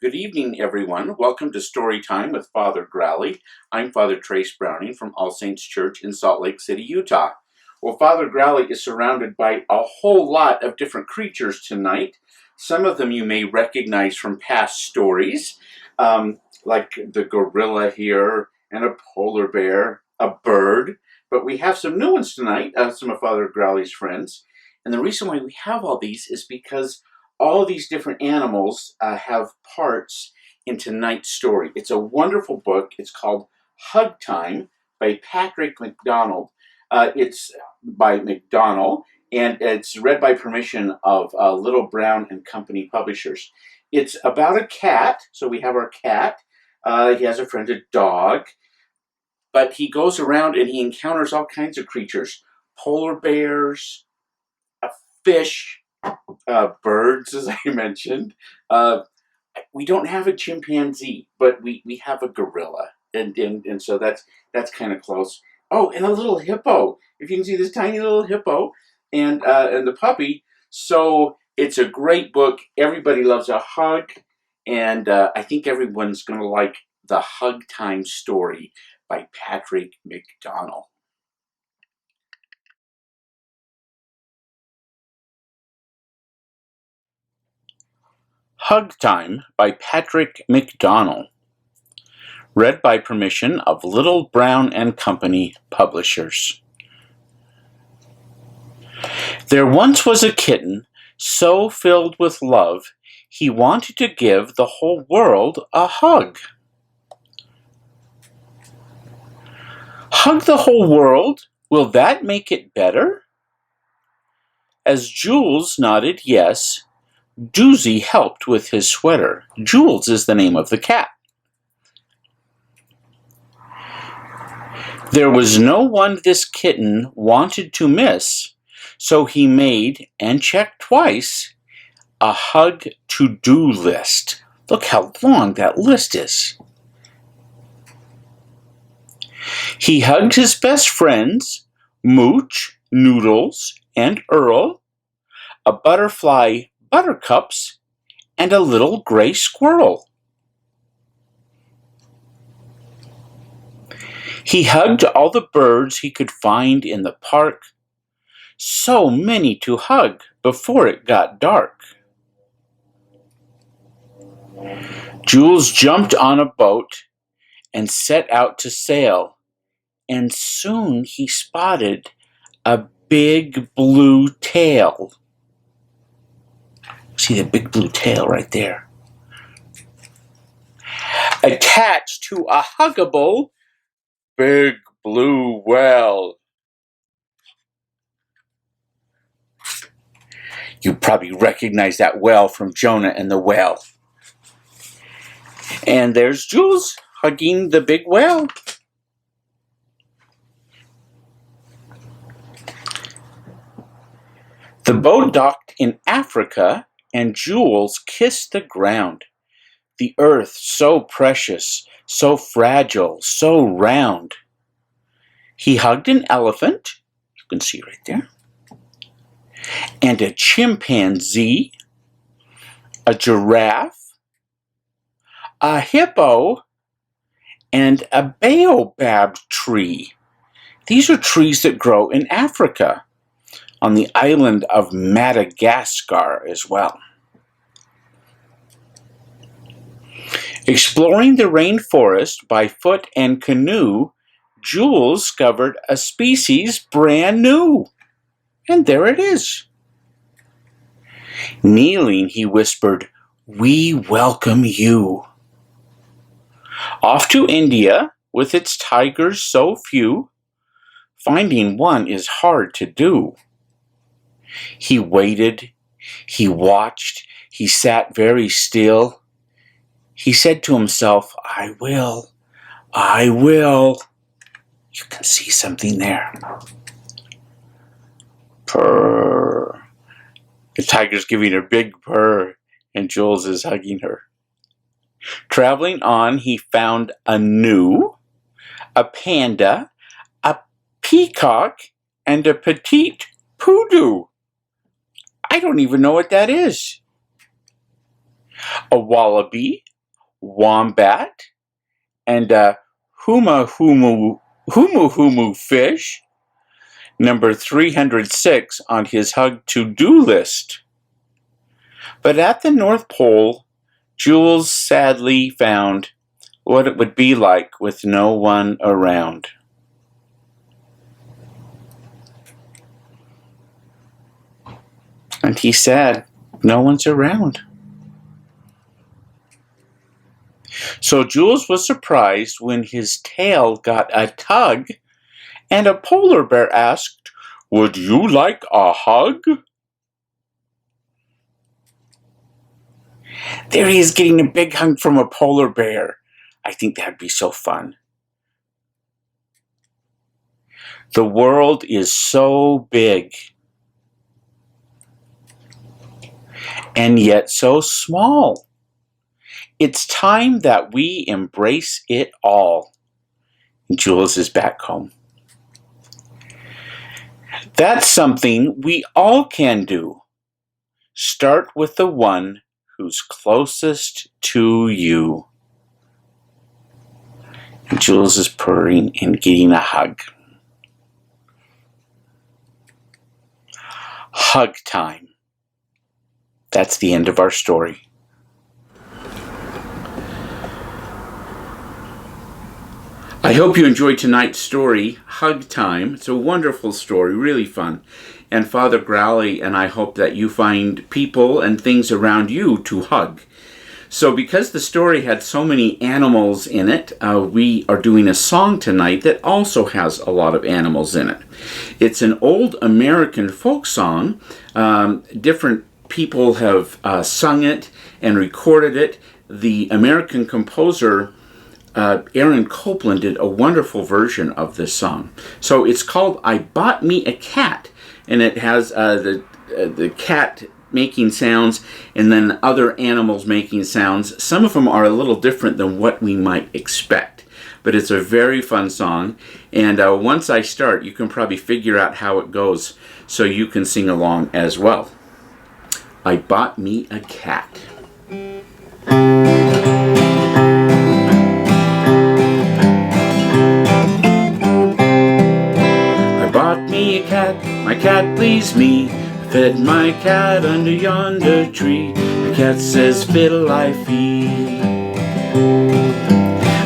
Good evening, everyone. Welcome to Storytime with Father Growley. I'm Father Trace Browning from All Saints Church in Salt Lake City, Utah. Well, Father Growley is surrounded by a whole lot of different creatures tonight. Some of them you may recognize from past stories, like the gorilla here, and a polar bear, a bird. But we have some new ones tonight, some of Father Growley's friends. And the reason why we have all these is because all of these different animals have parts in tonight's story. It's a wonderful book. It's called Hug Time by Patrick McDonald. It's by McDonald, and it's read by permission of Little Brown and Company Publishers. It's about a cat, so we have our cat. He has a friend, a dog, but he goes around and he encounters all kinds of creatures. Polar bears, a fish, birds, as I mentioned. We don't have a chimpanzee, but we have a gorilla, and so that's kind of close. Oh, and a little hippo. If you can see this tiny little hippo, and the puppy. So it's a great book. Everybody loves a hug, and I think everyone's going to like the Hug Time story by Patrick McDonald. Hug Time by Patrick McDonald. Read by permission of Little Brown and Company Publishers. There once was a kitten so filled with love he wanted to give the whole world a hug. Hug the whole world? Will that make it better? As Jules nodded yes, Doozy helped with his sweater. Jules is the name of the cat. There was no one this kitten wanted to miss, so he made, and checked twice, a hug to-do list. Look how long that list is. He hugged his best friends, Mooch, Noodles, and Earl, a butterfly, Buttercups, and a little gray squirrel. He hugged all the birds he could find in the park, so many to hug before it got dark. Jules jumped on a boat and set out to sail, and soon he spotted a big blue tail. See the big blue tail right there. Attached to a huggable big blue whale. You probably recognize that whale from Jonah and the Whale. And there's Jules hugging the big whale. The boat docked in Africa, and Jules kissed the ground. The earth so precious, so fragile, so round. He hugged an elephant, you can see right there, and a chimpanzee, a giraffe, a hippo, and a baobab tree. These are trees that grow in Africa, on the island of Madagascar as well. Exploring the rainforest by foot and canoe, Jules discovered a species brand new. And there it is. Kneeling, he whispered, "We welcome you." Off to India, with its tigers so few, finding one is hard to do. He waited, he watched, he sat very still. He said to himself, I will. You can see something there. Purr. The tiger's giving her big purr, and Jules is hugging her. Traveling on, he found a gnu, a panda, a peacock, and a petite poodoo. I don't even know what that is. A wallaby, wombat, and a humu fish. Number 306 on his hug to-do list. But at the North Pole, Jules sadly found what it would be like with no one around. And he said, no one's around. So Jules was surprised when his tail got a tug, and a polar bear asked, "Would you like a hug?" There he is getting a big hug from a polar bear. I think that'd be so fun. The world is so big, and yet so small. It's time that we embrace it all. Jules is back home. That's something we all can do. Start with the one who's closest to you. And Jules is purring and getting a hug. Hug time. That's the end of our story. I hope you enjoyed tonight's story, Hug Time. It's a wonderful story, really fun. And Father Growley and I hope that you find people and things around you to hug. So because the story had so many animals in it, we are doing a song tonight that also has a lot of animals in it. It's an old American folk song. Different people have sung it and recorded it. The American composer Aaron Copland did a wonderful version of this song. So it's called I Bought Me a Cat, and it has the cat making sounds and then other animals making sounds. Some of them are a little different than what we might expect, but it's a very fun song. And once I start, you can probably figure out how it goes so you can sing along as well. I bought me a cat. My cat pleased me. I fed my cat under yonder tree. The cat says, fiddle-I-fee.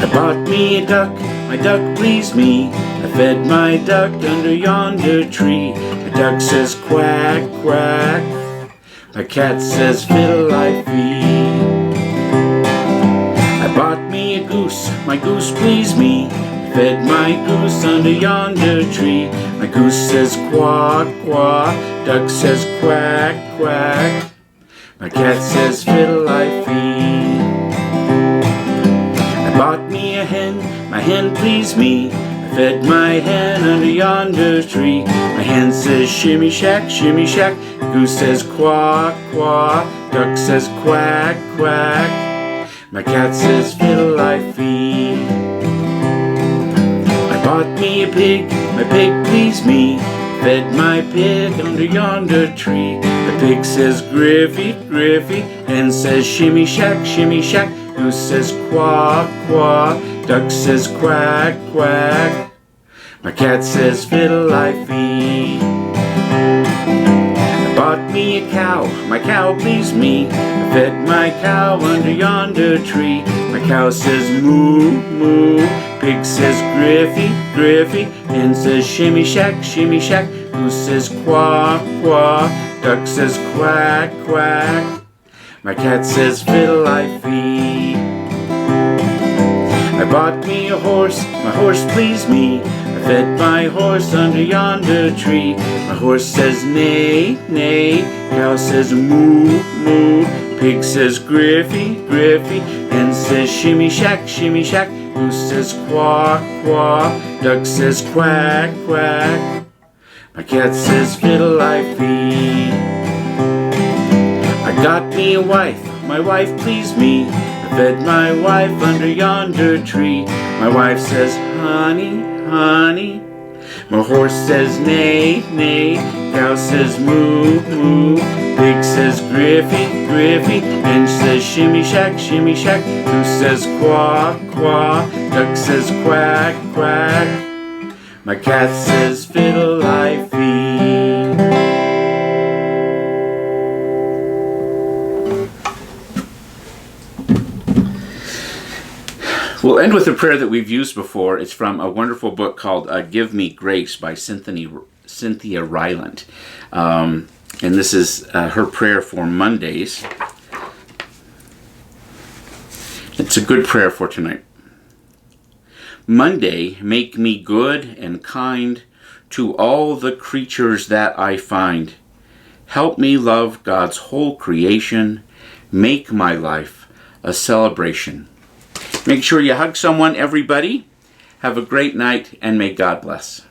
I bought me a duck. My duck pleased me. I fed my duck under yonder tree. The duck says, quack, quack. My cat says, fiddle-I-fee. I bought me a goose. My goose pleased me. Fed my goose under yonder tree. My goose says quack, quack. Duck says quack, quack. My cat says fiddle-I-fee. I bought me a hen. My hen pleased me. I fed my hen under yonder tree. My hen says shimmy shack, shimmy shack. Goose says quack, quack. Duck says quack, quack. My cat says fiddle-I-fee. Bought me a pig, my pig pleased me. Fed my pig under yonder tree. The pig says griffy, griffy. Hen says shimmy shack, shimmy shack. Goose says quack, quack. Duck says quack, quack. My cat says fiddle-I-fee. I bought me a cow, my cow pleased me. I fed my cow under yonder tree. My cow says moo, moo. Pig says griffy, griffy. Hen says shimmy shack, shimmy shack. Goose says quack, quack. Duck says quack, quack. My cat says fiddle-I-fee. I bought me a horse, my horse pleased me. I fed my horse under yonder tree. My horse says neigh, neigh. Cow says moo, moo. Pig says griffy, griffy. Hen says shimmy shack, shimmy shack. Goose says quack, quack. Duck says quack, quack. My cat says fiddle-I-fee. I got me a wife, my wife pleased me. I fed my wife under yonder tree. My wife says honey, honey. My horse says neigh, neigh. Cow says moo, moo. Pig says Griffy, Griffy. Finch says shimmy shack, Goose says quack, quack. Duck says quack, quack. My cat says fiddle-I-fee. We'll end with a prayer that we've used before. It's from a wonderful book called Give Me Grace by Cynthia Ryland. And this is her prayer for Mondays. It's a good prayer for tonight. Monday, make me good and kind to all the creatures that I find. Help me love God's whole creation. Make my life a celebration. Make sure you hug someone, everybody. Have a great night, and may God bless.